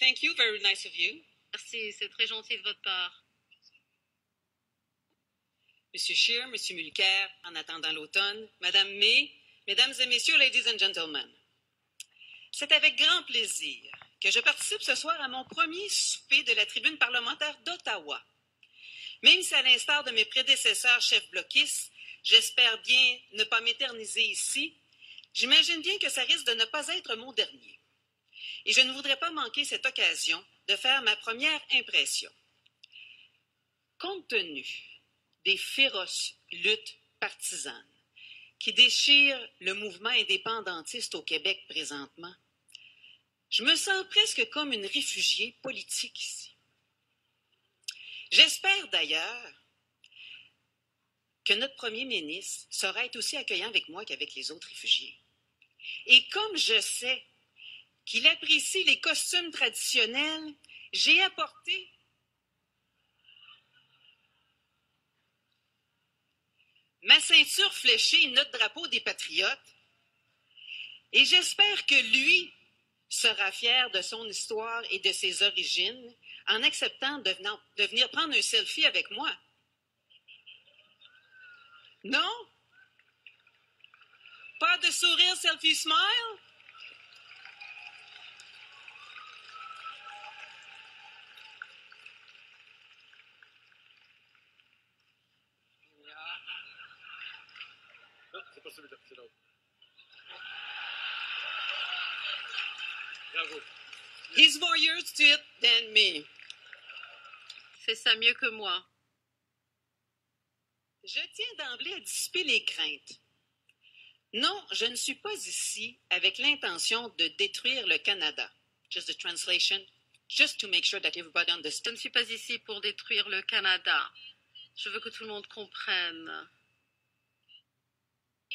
Thank you, very nice of you. Merci, c'est très gentil de votre part. Monsieur Scheer, Monsieur Mulcair, en attendant l'automne, Madame May, Mesdames et Messieurs, Ladies and Gentlemen. C'est avec grand plaisir que je participe ce soir à mon premier souper de la tribune parlementaire d'Ottawa. Même si, à l'instar de mes prédécesseurs chefs bloquistes, j'espère bien ne pas m'éterniser ici, j'imagine bien que ça risque de ne pas être mon dernier. Et je ne voudrais pas manquer cette occasion de faire ma première impression. Compte tenu des féroces luttes partisanes qui déchirent le mouvement indépendantiste au Québec présentement, je me sens presque comme une réfugiée politique ici. J'espère d'ailleurs que notre premier ministre saura être aussi accueillant avec moi qu'avec les autres réfugiés. Et comme je sais qu'il apprécie les costumes traditionnels, j'ai apporté ma ceinture fléchée, notre drapeau des Patriotes, et j'espère que lui sera fier de son histoire et de ses origines en acceptant de venir prendre un selfie avec moi. Non? Pas de sourire selfie smile? Non, c'est pas celui-là, c'est l'autre. Bravo. He's more used to it than me. C'est ça mieux que moi. Je tiens d'emblée à dissiper les craintes. Non, je ne suis pas ici avec l'intention de détruire le Canada. Just the translation, just to make sure that everybody Je understands. ne suis pas ici pour détruire le Canada. Je veux que tout le monde comprenne.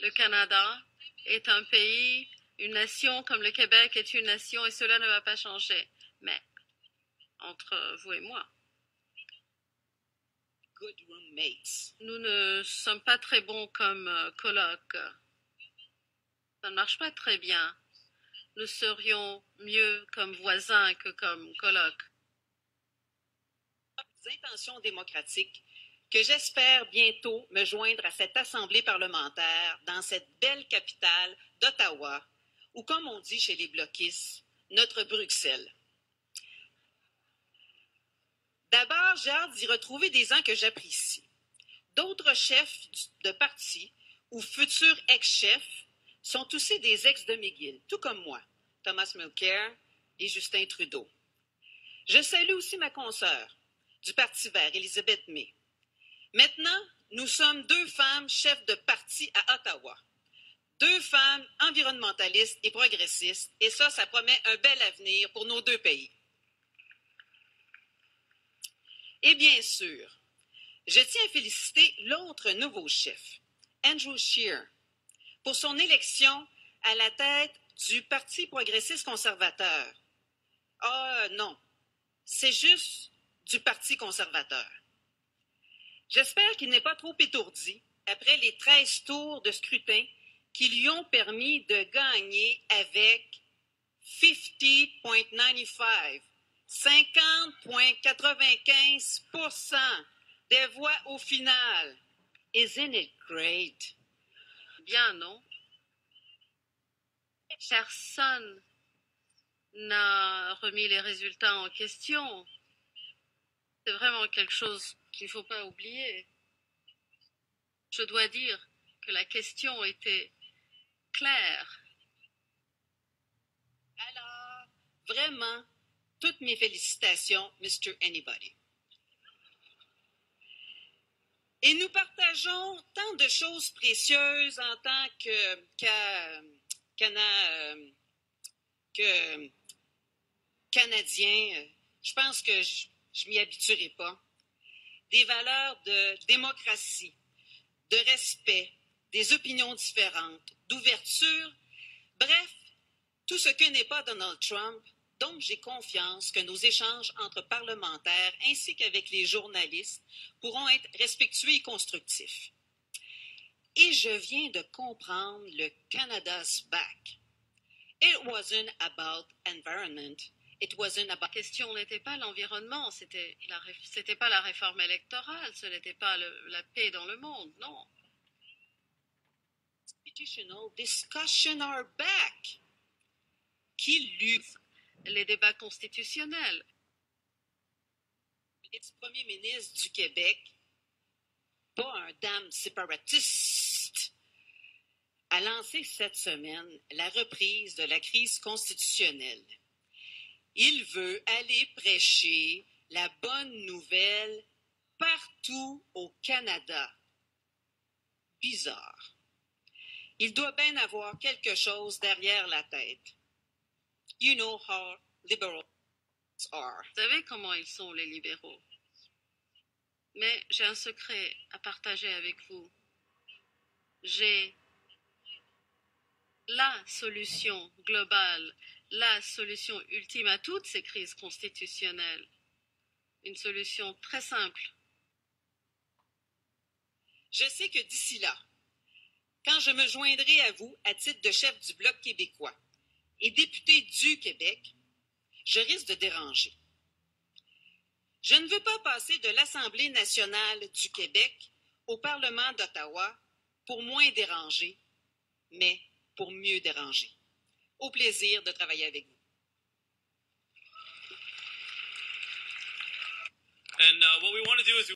Le Canada est un pays, une nation comme le Québec est une nation et cela ne va pas changer. Mais entre vous et moi, Good roommates. nous ne sommes pas très bons comme colocs. Ça ne marche pas très bien. Nous serions mieux comme voisins que comme colocs. Des intentions démocratiques que j'espère bientôt me joindre à cette assemblée parlementaire dans cette belle capitale d'Ottawa, ou comme on dit chez les bloquistes, notre Bruxelles. D'abord, j'ai hâte d'y retrouver des gens que j'apprécie. D'autres chefs de parti ou futurs ex-chefs sont aussi des ex de McGill, tout comme moi, Thomas Mulcair et Justin Trudeau. Je salue aussi ma consoeur du Parti vert, Elizabeth May. Maintenant, nous sommes 2 femmes chefs de parti à Ottawa. 2 femmes environnementalistes et progressistes, et ça promet un bel avenir pour nos 2 pays. Et bien sûr, je tiens à féliciter l'autre nouveau chef, Andrew Scheer, pour son élection à la tête du Parti progressiste conservateur. Ah non, c'est juste du Parti conservateur. J'espère qu'il n'est pas trop étourdi après les 13 tours de scrutin qui lui ont permis de gagner avec 50,95, 50,95% des voix au final. Isn't it great? Bien, non? Personne n'a remis les résultats en question. C'est vraiment quelque chose qu'il ne faut pas oublier. Je dois dire que la question était claire. Alors, vraiment, toutes mes félicitations, Mr. Anybody. Et nous partageons tant de choses précieuses en tant que Canadiens. Je pense que je m'y habituerai pas. Des valeurs de démocratie, de respect, des opinions différentes, d'ouverture, bref, tout ce que n'est pas Donald Trump. Donc, j'ai confiance que nos échanges entre parlementaires ainsi qu'avec les journalistes pourront être respectueux et constructifs. Et je viens de comprendre le Canada's back. It wasn't about environment, It wasn't about La question n'était pas l'environnement, c'était pas la réforme électorale, ce n'était pas la paix dans le monde, non. constitutional discussion are back. Qui lut Les débats constitutionnels. L'ex-premier ministre du Québec, pas un dame séparatiste, a lancé cette semaine la reprise de la crise constitutionnelle. Il veut aller prêcher la bonne nouvelle partout au Canada. Bizarre. Il doit bien avoir quelque chose derrière la tête. You know how liberals are. Vous savez comment ils sont, les libéraux. Mais j'ai un secret à partager avec vous. J'ai la solution globale, la solution ultime à toutes ces crises constitutionnelles. Une solution très simple. Je sais que d'ici là, quand je me joindrai à vous à titre de chef du Bloc québécois et député du Québec, je risque de déranger. Je ne veux pas passer de l'Assemblée nationale du Québec au Parlement d'Ottawa pour moins déranger, mais pour mieux déranger. Au plaisir de travailler avec vous. And what we want to do is